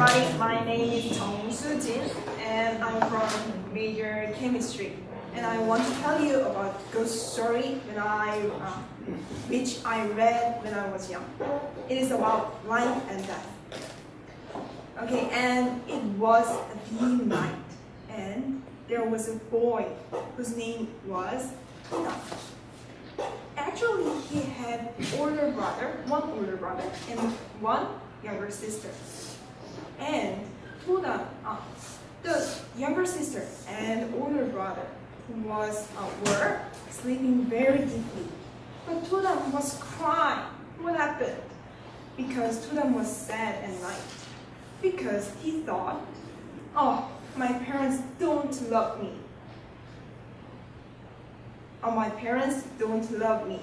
everybody, my name is Chong Sujin and I'm from major chemistry. And I want to tell you about a ghost story which I read when I was young. It is about life and death. Okay, and it was a dim night, and there was a boy whose name was Tuda. Actually, he had one older brother, and one younger sister. And Tuda, the younger sister and older brother were sleeping very deeply. But Tuda was crying. What happened? Because Tuda was sad at night. Because he thought, oh, my parents don't love me. Oh, my parents don't love me.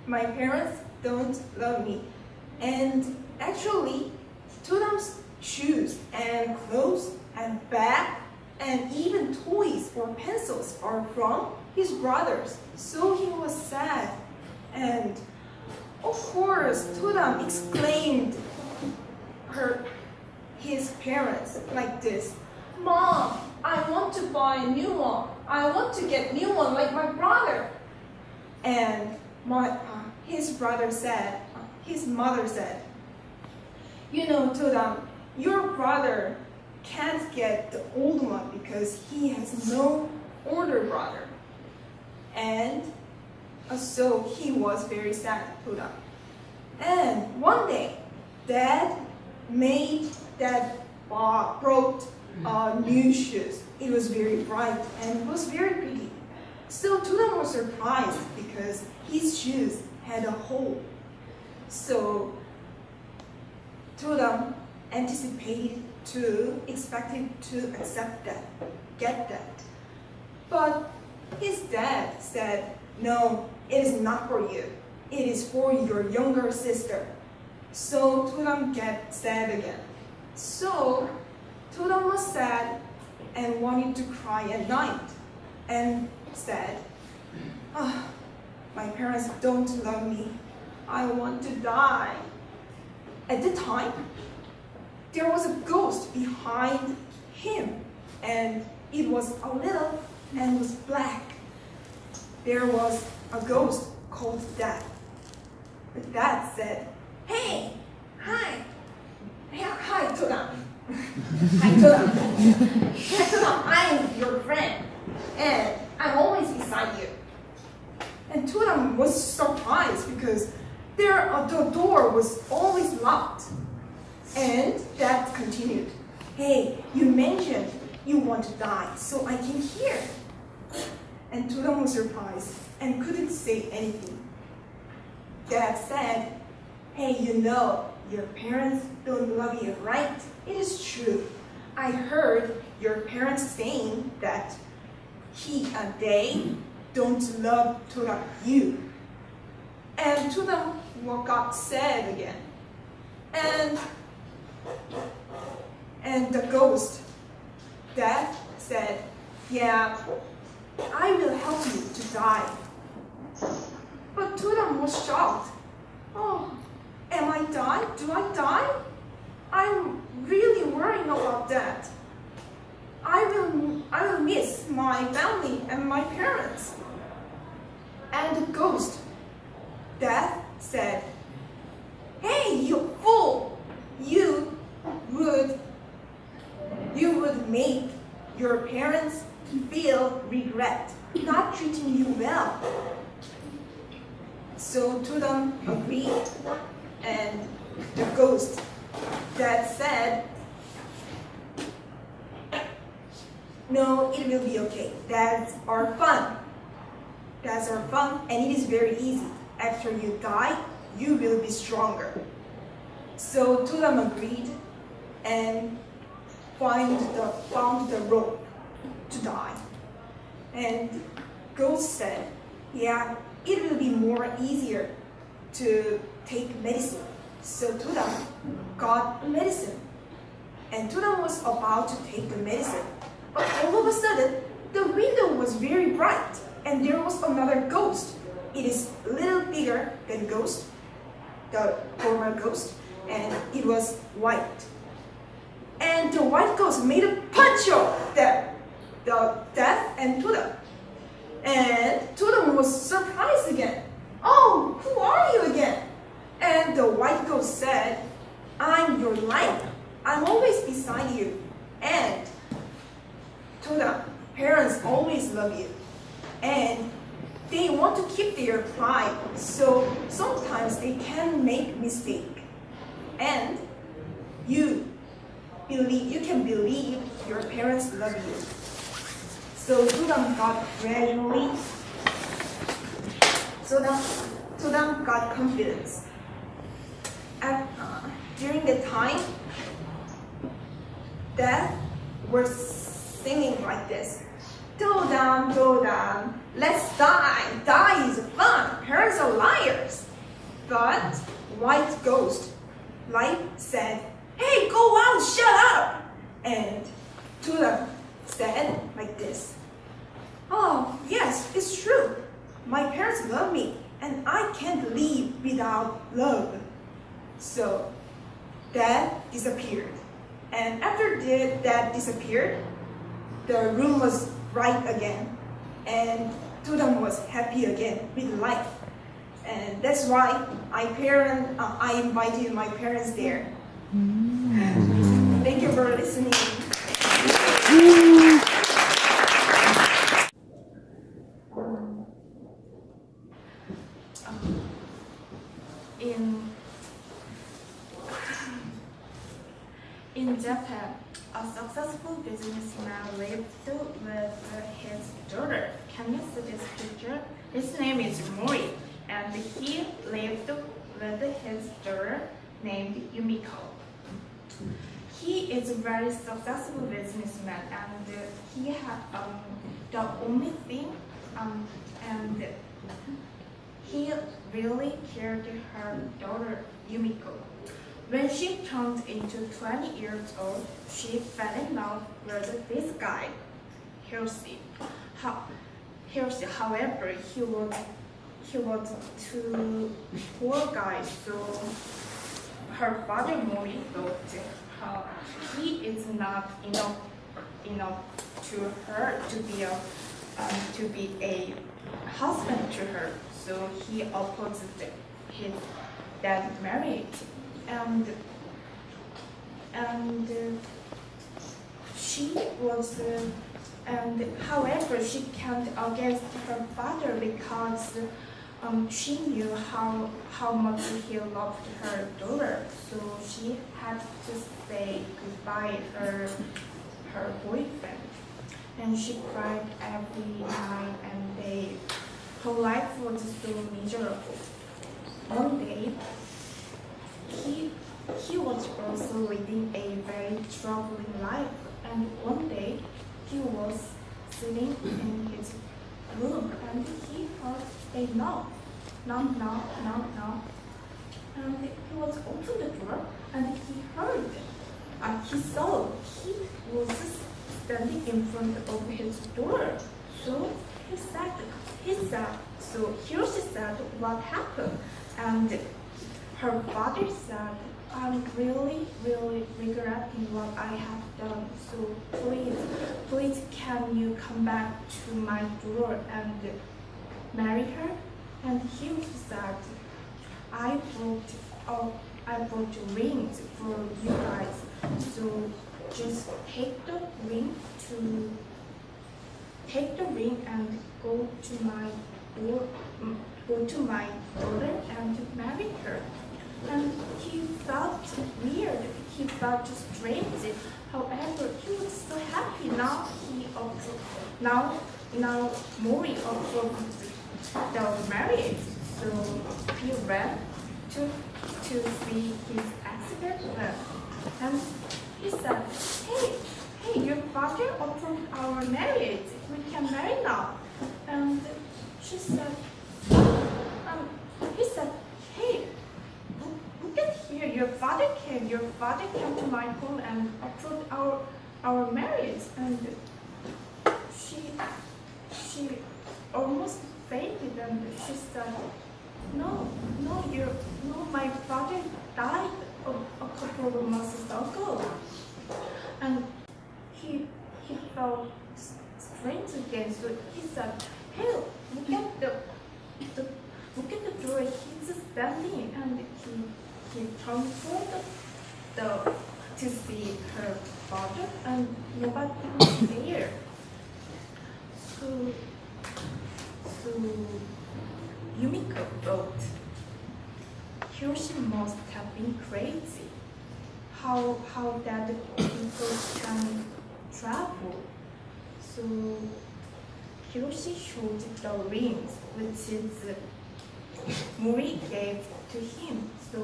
My parents don't love me. And actually, Tuda's shoes and clothes and bag and even toys or pencils are from his brothers. So he was sad. And of course, Tuda exclaimed his parents like this, "Mom, I want to buy a new one. I want to get a new one like my brother." And his mother said, "You know, Tuda, your brother can't get the old one because he has no older brother." And so he was very sad, Tuda. And one day, Dad brought new shoes. It was very bright and it was very pretty. So Tuda was surprised because his shoes had a hole. So Tuda expected to get that. But his dad said, "No, it is not for you. It is for your younger sister." So Tuda got sad again. So Tuda was sad and wanted to cry at night and said, "Oh, my parents don't love me. I want to die." At the time, there was a ghost behind him, and it was a little and was black. There was a ghost called Dad. But Dad said, "Hey, hi Tuda. Hi Tuda. Hi Tuda, I'm your friend, and I'm always beside you." And Tuda was surprised because the door was always locked. And Dad continued, "Hey, you mentioned you want to die, so I came here." And Tuda was surprised and couldn't say anything. Dad said, "Hey, you know, your parents don't love you, right? It is true. I heard your parents saying that they don't love you." And Tuda got sad again. And the ghost, Dad said, "Yeah, I will help you to die." But Tuda was shocked. "Oh, am I die? Do I die? I'm really worrying about that. I will miss my family and my parents." And the ghost, Dad said, "Hey, you fool! You would make your parents feel regret not treating you well." So Tuda agreed, and the ghost that said, "No, it will be okay. That's our fun. That's our fun, and it is very easy. After you die, you will be stronger." So Tuda agreed and found the rope to die. And ghost said, "Yeah, it will be more easier to take medicine." So Tuda got medicine. And Tuda was about to take the medicine. But all of a sudden, the window was very bright. And there was another ghost. It is a little bigger than ghost. the former ghost, and it was white. And the white ghost made a punch of them, the death and Tudum. And Tudum was surprised again. Oh, who are you again? And the white ghost said, I'm your light. I'm always beside you. And Tudum, parents always love you. And they want to keep their pride, so sometimes they can make mistake. And you can believe your parents love you. So Tudum got gradually, Tudum got confidence. During the time, Death were singing like this. Tudum, let's die. Die is fun. Parents are liars. But white ghost, life said, hey, go out, shut up. And Tudum said like this. Oh, yes, it's true. My parents love me, and I can't live without love. So, Dad disappeared. And after Dad disappeared, the room was bright again. And Tudum was happy again with life. And that's why I invited my parents there. Thank you for listening. In Japan, a successful businessman lived with his daughter. Can you see this picture? His name is Mori, and he lived with his daughter named Yumiko. He is a very successful businessman, and he had the only thing, and he really cared her daughter Yumiko. When she turned into 20 years old, she fell in love with this guy, Hiroshi. However, he was too poor guy, so her father Mori thought he is not enough to her to be a husband to her. So he opposed his dad marriage. However, she can't against her father because she knew how much he loved her daughter, so she had to say goodbye her boyfriend, and she cried every night and day. Her life was so miserable. One day, he was also living a very troubling life, and one day he was sitting in his room and he heard a knock, and he was opened the door and he saw he was standing in front of his door. So he said, so Hiroshi said, what happened? And her father said, I'm really regretting what I have done. So please can you come back to my door and marry her? And he said, I brought rings for you guys. So just take the ring and go to my daughter and marry her. And he felt weird. He felt strange. However, he was so happy. Now Mori approved the marriage. So he ran to see his ex-girlfriend, and he said, "Hey, your father approved our marriage. We can marry now." And she said, he said, "Hey, look at here. Your father came to my home and approved our marriage." And she almost fainted, and she said, No, no, my father died a couple of months ago. And he felt strange again, so he said, hey, look at the door, he's standing, and he turned toward to see her father, and nobody was there. So Yumiko thought, Hiroshi must have been crazy. How that people can travel. So Hiroshi showed the rings which is Mori gave to him. So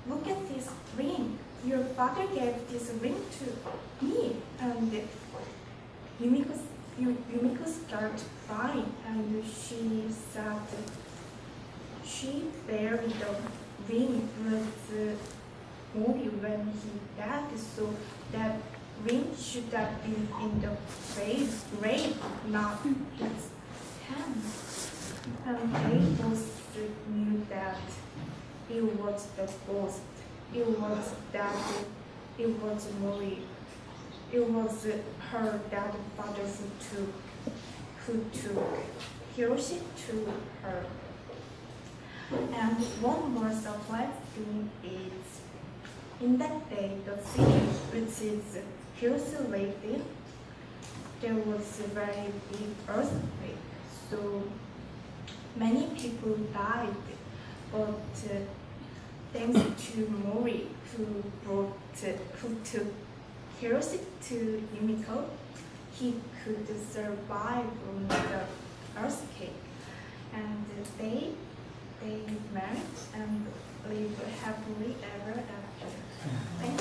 look at this ring. Your father gave this ring to me. And Yumiko started crying, and she said she buried the ring with Mori when he died, so that ring should have been in the grave, not his hand. And they both knew that it was the ghost. It was Mori. It was her dead father who took Hiroshi to her. And one more surprise thing is, in that day, the city which is Hiroshi lived in, there was a very big earthquake. So many people died, but thanks to Mori, who took Hiroshi to Yumiko, he could survive on the earthquake, and they married and lived happily ever after. Thank